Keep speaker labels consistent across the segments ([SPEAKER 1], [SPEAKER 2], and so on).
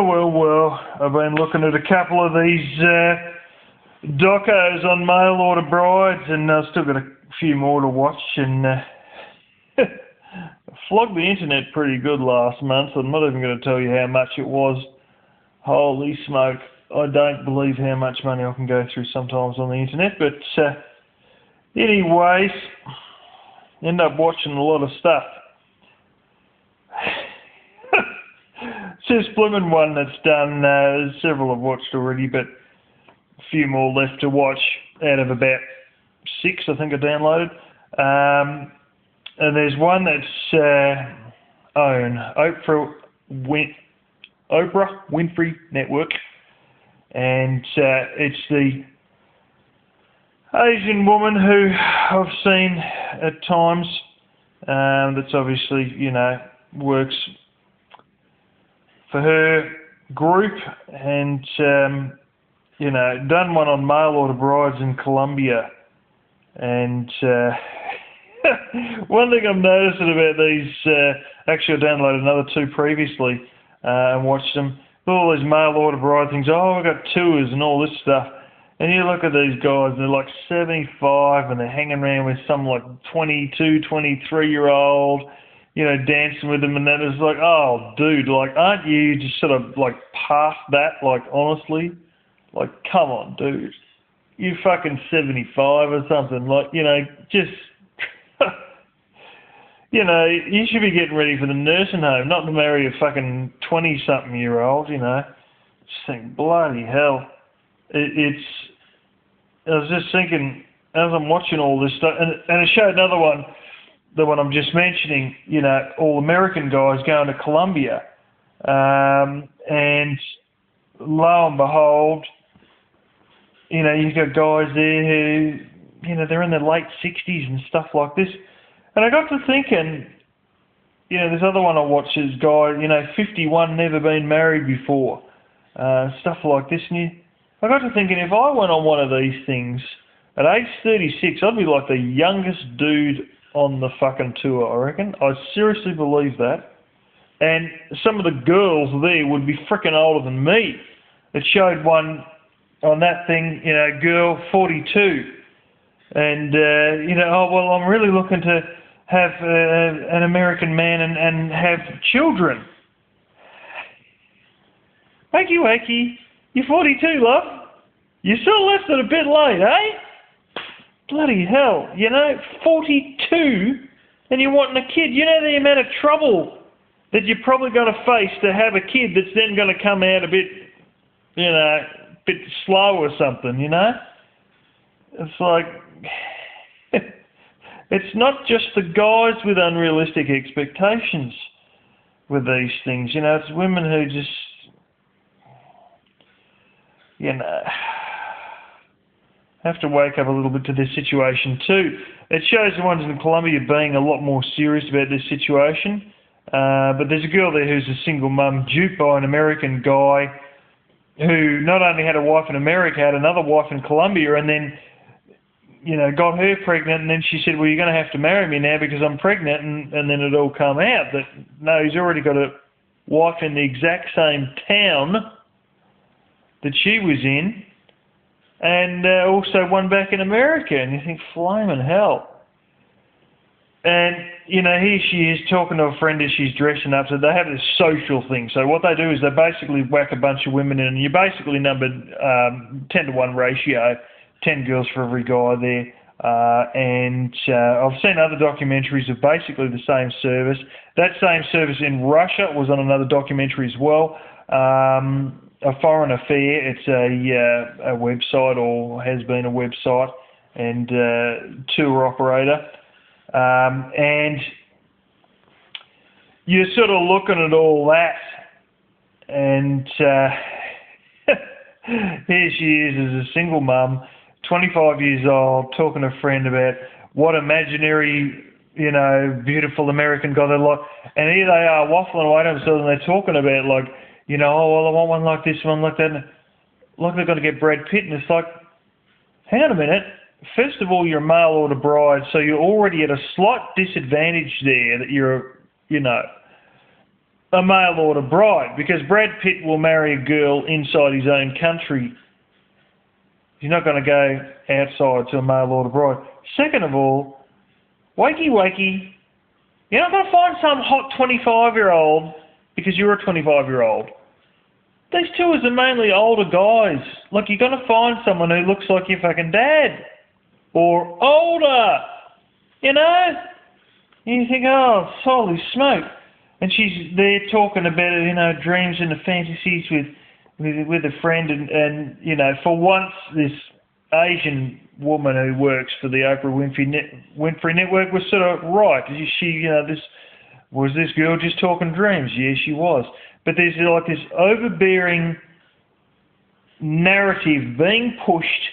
[SPEAKER 1] Well. I've been looking at a couple of these docos on mail order brides, and I've still got a few more to watch, and flogged the internet pretty good last month. I'm not even going to tell you how much it was. Holy smoke. I don't believe how much money I can go through sometimes on the internet, but anyways, end up watching a lot of stuff. It's this blooming one that's done, several I've watched already, but a few more left to watch out of about 6 I think I downloaded. And there's one that's on Oprah Winfrey Network, and it's the Asian woman who I've seen at times, that's obviously, works for her group, and, done one on mail order brides in Colombia. And one thing I've noticed about these, actually I downloaded another 2 previously and watched them, all these mail order bride things, we've got tours and all this stuff. And you look at these guys, they're like 75 and they're hanging around with some like 22, 23-year-old, dancing with them, and then it's like, oh, dude, like, aren't you just sort of like past that, like, honestly? Like, come on, dude. You fucking 75 or something, like, just, you should be getting ready for the nursing home, not to marry a fucking 20-something-year-old, Just think, bloody hell. I was just thinking, as I'm watching all this stuff, and it showed another one, the one I'm just mentioning, all American guys going to Colombia, and lo and behold, you've got guys there who, they're in their late 60s and stuff like this. And I got to thinking, this other one I watched, this guy, 51, never been married before, stuff like this. And I got to thinking, if I went on one of these things at age 36, I'd be like the youngest dude on the fucking tour, I reckon. I seriously believe that. And some of the girls there would be freaking older than me. It showed one on that thing, girl 42. And, I'm really looking to have an American man and have children. Wakey, you're 42, love. You still left it a bit late, eh? Bloody hell, 42, and you're wanting a kid. You know the amount of trouble that you're probably going to face to have a kid that's then going to come out a bit, bit slow or something, It's like, it's not just the guys with unrealistic expectations with these things, it's women who just, have to wake up a little bit to this situation too. It shows the ones in Colombia being a lot more serious about this situation. But there's a girl there who's a single mum, duped by an American guy who not only had a wife in America, had another wife in Colombia, and then, got her pregnant, and then she said, well, you're going to have to marry me now because I'm pregnant, and then it all come out that, no, he's already got a wife in the exact same town that she was in, and also one back in America, and you think, flaming hell. And, here she is talking to a friend as she's dressing up, so they have this social thing. So what they do is they basically whack a bunch of women in, and you're basically numbered 10-to-1 ratio, 10 girls for every guy there. And I've seen other documentaries of basically the same service. That same service in Russia was on another documentary as well. A Foreign Affair, it's a website, or has been a website, and tour operator. And you're sort of looking at all that, and here she is as a single mum, 25 years old, talking to a friend about what imaginary, beautiful American guy they like, and here they are waffling away to themselves, and they're talking about, like, I want one like this, one like that, and like they're going to get Brad Pitt, and it's like, hang on a minute, first of all, you're a mail order bride, so you're already at a slight disadvantage there that you're, a mail order bride, because Brad Pitt will marry a girl inside his own country. He's not going to go outside to a mail order bride. Second of all, wakey, you're not going to find some hot 25-year-old because you're a 25-year-old. These tours are mainly older guys. Like, you're going to find someone who looks like your fucking dad. Or older. You know? And you think, oh, holy smoke. And she's there talking about, you know, dreams and the fantasies with a friend. And, you know, for once, this Asian woman who works for the Oprah Winfrey Network was sort of right. She, you know, was this girl just talking dreams? Yeah, she was. But there's like this overbearing narrative being pushed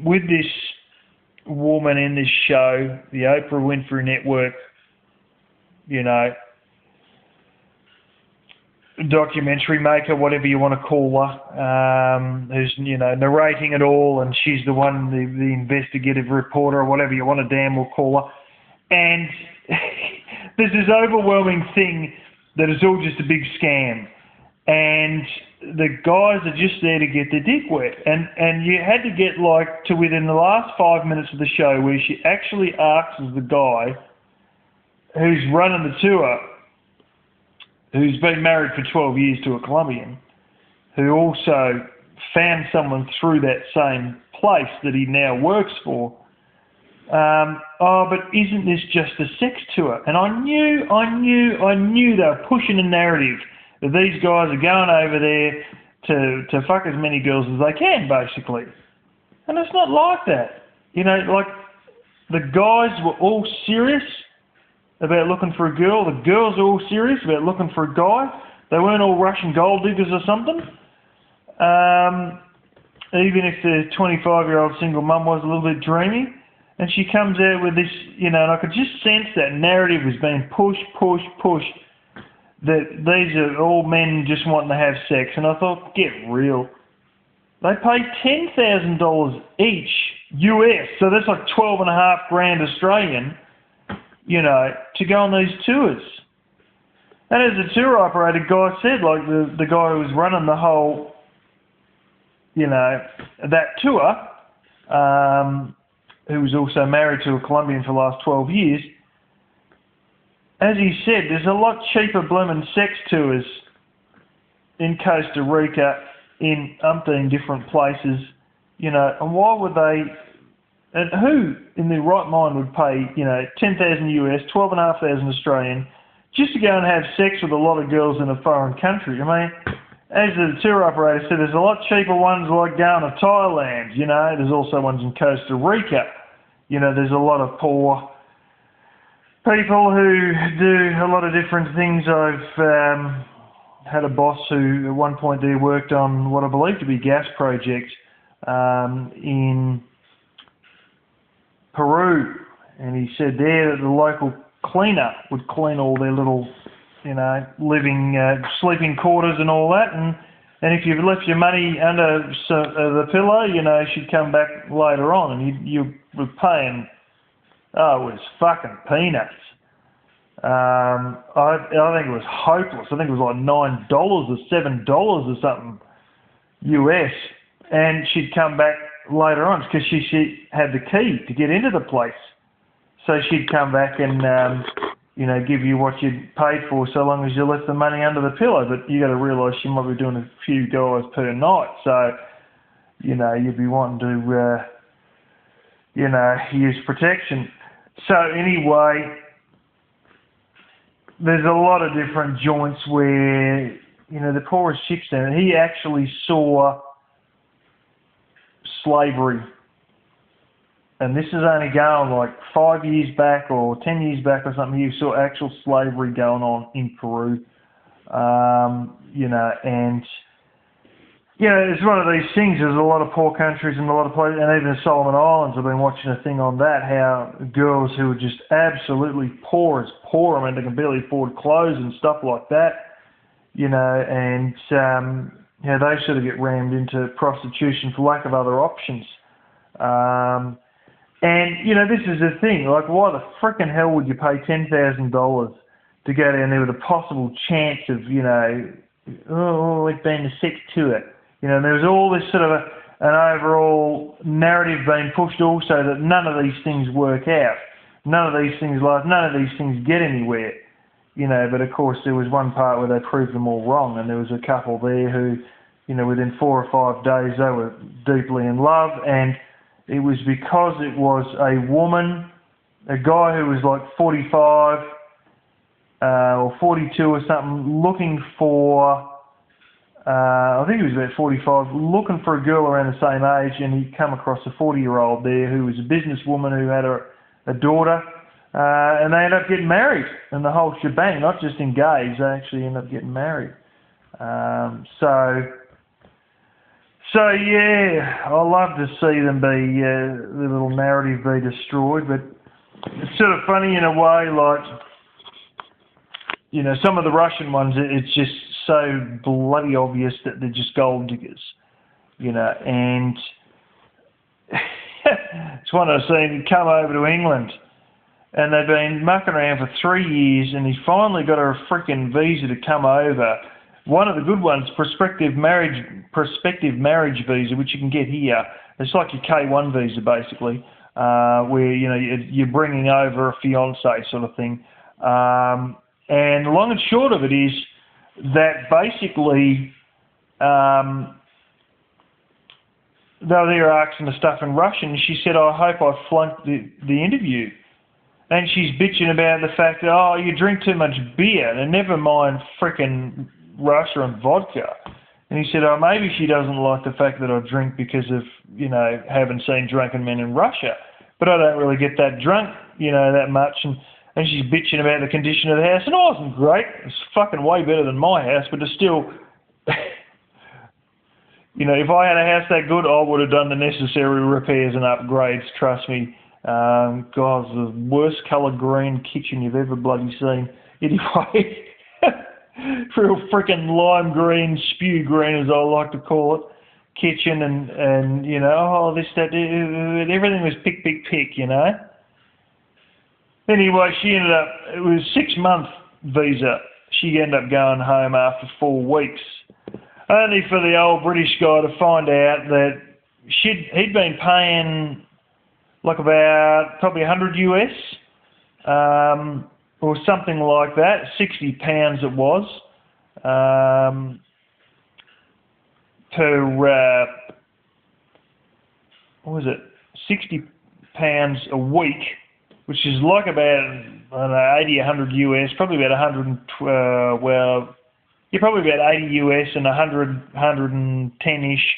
[SPEAKER 1] with this woman in this show, the Oprah Winfrey Network, you know, documentary maker, whatever you want to call her, who's, you know, narrating it all, and she's the one, the investigative reporter, or whatever you want to damn well call her. And there's this overwhelming thing that is all just a big scam, and the guys are just there to get their dick wet. And you had to get like to within the last 5 minutes of the show where she actually asks the guy who's running the tour, who's been married for 12 years to a Colombian, who also found someone through that same place that he now works for. Oh, but isn't this just a sex tour? And I knew they were pushing a narrative that these guys are going over there to fuck as many girls as they can, basically. And it's not like that. You know, like, the guys were all serious about looking for a girl. The girls are all serious about looking for a guy. They weren't all Russian gold diggers or something. Even if the 25-year-old single mum was a little bit dreamy. And she comes out with this, you know, and I could just sense that narrative was being pushed, that these are all men just wanting to have sex. And I thought, get real. They pay $10,000 each US, so that's like 12.5 grand Australian, you know, to go on these tours. And as the tour operator guy said, like the guy who was running the whole, you know, that tour, who was also married to a Colombian for the last 12 years, as he said, there's a lot cheaper blooming sex tours in Costa Rica, in umpteen different places, you know, and why would they, and who in their right mind would pay, you know, 10,000 US, 12,500 Australian, just to go and have sex with a lot of girls in a foreign country? I mean, as the tour operator said, there's a lot cheaper ones like going to Thailand, you know, there's also ones in Costa Rica. You know, there's a lot of poor people who do a lot of different things. I've had a boss who at one point there worked on what I believe to be a gas project in Peru. And he said there that the local cleaner would clean all their little, you know, living, sleeping quarters and all that. And if you've left your money under the pillow, you know, she'd come back later on and you were paying, oh, it was fucking peanuts. I think it was hopeless. I think it was like $9 or $7 or something US. And she'd come back later on because she had the key to get into the place. So she'd come back and, you know, give you what you'd paid for so long as you left the money under the pillow. But you got to realise she might be doing a few dollars per night. So, you know, you'd be wanting to, you know, use protection. So anyway, there's a lot of different joints where, you know, the poorest chicks down. He actually saw slavery. And this is only going like 5 years back or 10 years back or something. You saw actual slavery going on in Peru. You know, and, you know, it's one of these things. There's a lot of poor countries and a lot of places, and even the Solomon Islands, I've been watching a thing on that, how girls who are just absolutely poor as poor, I mean, they can barely afford clothes and stuff like that, you know, and, you know, they sort of get rammed into prostitution for lack of other options. And, you know, this is the thing, like, why the frickin' hell would you pay $10,000 to go down there with a possible chance of, it being the sex to it. And there was all this sort of an overall narrative being pushed also that none of these things work out. None of these things last. None of these things get anywhere. But of course there was one part where they proved them all wrong, and there was a couple there who, within 4 or 5 days they were deeply in love, and it was because it was a woman, a guy who was like 45 or 42 or something, looking for, I think he was about 45, looking for a girl around the same age, and he come across a 40-year-old there who was a businesswoman who had a daughter, and they ended up getting married, and the whole shebang, not just engaged, they actually ended up getting married. So yeah, I love to see them be, the little narrative be destroyed, but it's sort of funny in a way, like, some of the Russian ones, it's just so bloody obvious that they're just gold diggers, and it's one I've seen come over to England, and they've been mucking around for 3 years, and he finally got a freaking visa to come over. One of the good ones, prospective marriage visa, which you can get here. It's like your K1 visa, basically, where you're bringing over a fiance sort of thing. And the long and short of it is that basically they were there asking the stuff in Russian, and she said, "I hope I flunked the interview." And she's bitching about the fact that, oh, you drink too much beer, and never mind frickin' Russia and vodka. And he said, oh, maybe she doesn't like the fact that I drink because of, haven't seen drunken men in Russia. But I don't really get that drunk, that much. And she's bitching about the condition of the house. And it wasn't great. It's fucking way better than my house, but it's still... if I had a house that good, I would have done the necessary repairs and upgrades, trust me. God, the worst coloured green kitchen you've ever bloody seen. Anyway, real freaking lime green, spew green as I like to call it, kitchen and this, that, everything was pick. Anyway, she ended up, it was a 6-month visa. She ended up going home after 4 weeks. Only for the old British guy to find out that he'd been paying like about probably $100 US, or something like that, £60 it was, per, £60 a week, which is like about, I don't know, 80, 100 US, probably about 100, probably about 80 US and 100, 110-ish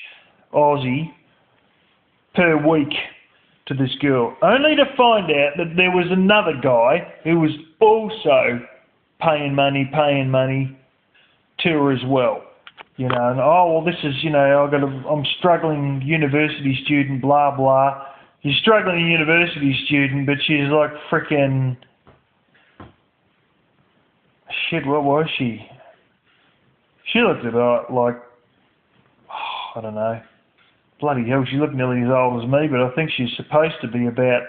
[SPEAKER 1] Aussie per week to this girl, only to find out that there was another guy who was also paying money to her as well. And this is, I'm struggling university student, blah blah. You're struggling university student, but she's like freaking shit. What was she? She looked at her like, I don't know. Bloody hell, she looked nearly as old as me, but I think she's supposed to be about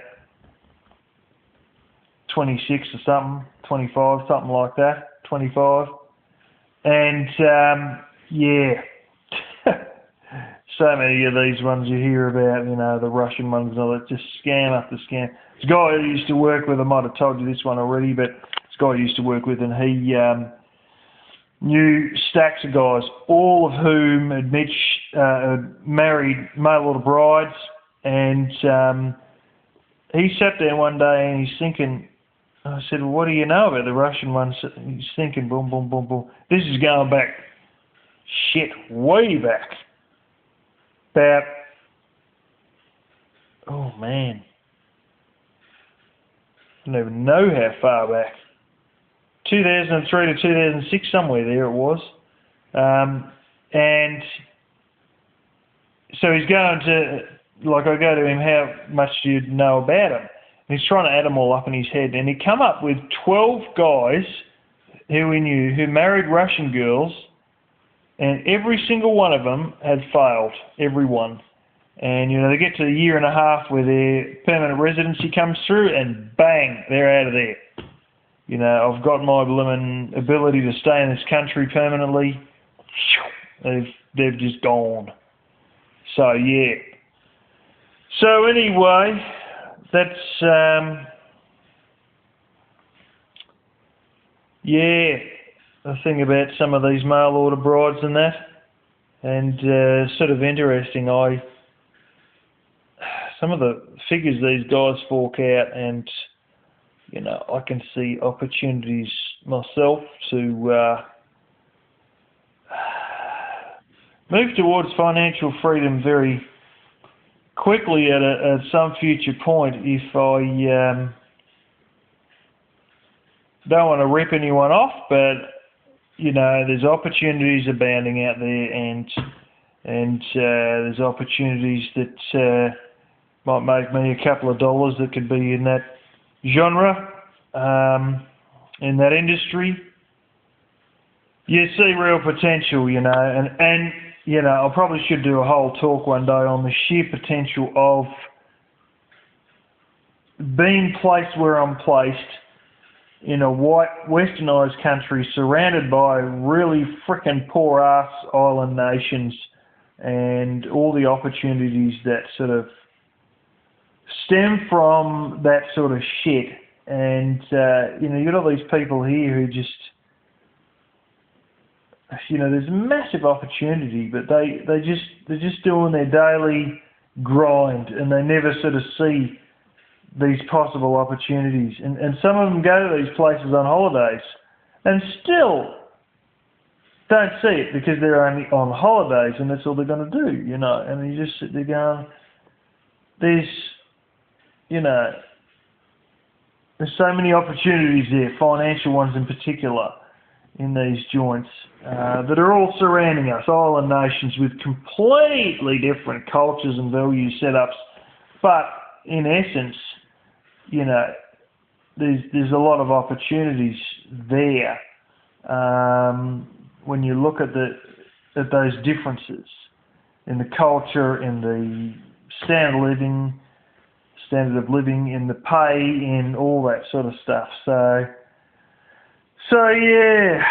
[SPEAKER 1] 26 or something, 25, something like that, 25. And, yeah, so many of these ones you hear about, the Russian ones and all that, just scam after scam. This guy who used to work with, I might have told you this one already, but this guy I used to work with, and he knew stacks of guys, all of whom had married mail-order brides, and he sat there one day and he's thinking, I said, well, what do you know about the Russian ones? He's thinking, boom, boom, boom, boom. This is going back, way back. About, oh man, I don't even know how far back. 2003 to 2006, somewhere there it was. And so he's going to, like, I go to him, how much do you know about him? And he's trying to add them all up in his head. And he come up with 12 guys who he knew who married Russian girls, and every single one of them had failed, every one. And, they get to a year and a half where their permanent residency comes through, and bang, they're out of there. You know, I've got my blooming ability to stay in this country permanently. They've just gone. So yeah. So anyway, that's yeah, the thing about some of these mail order brides and that, and sort of interesting. Some of the figures these guys fork out, and you know, I can see opportunities myself to move towards financial freedom very quickly at some future point if I don't want to rip anyone off, but you know, there's opportunities abounding out there, and there's opportunities that might make me a couple of dollars that could be in that genre, in that industry. You see real potential, you know, and you know, I probably should do a whole talk one day on the sheer potential of being placed where I'm placed in a white, westernised country surrounded by really frickin' poor-ass island nations, and all the opportunities that sort of stem from that sort of shit. And, you know, you've got all these people here who just, you know, there's massive opportunity, but they're just doing their daily grind, and they never sort of see these possible opportunities. And some of them go to these places on holidays and still don't see it because they're only on holidays and that's all they're going to do, you know. And you just sit there going, there's so many opportunities there, financial ones in particular, in these joints that are all surrounding us, island nations with completely different cultures and value setups, but in essence, you know, there's a lot of opportunities there when you look at those differences in the culture, in the standard of living, in the pay, in all that sort of stuff. So yeah.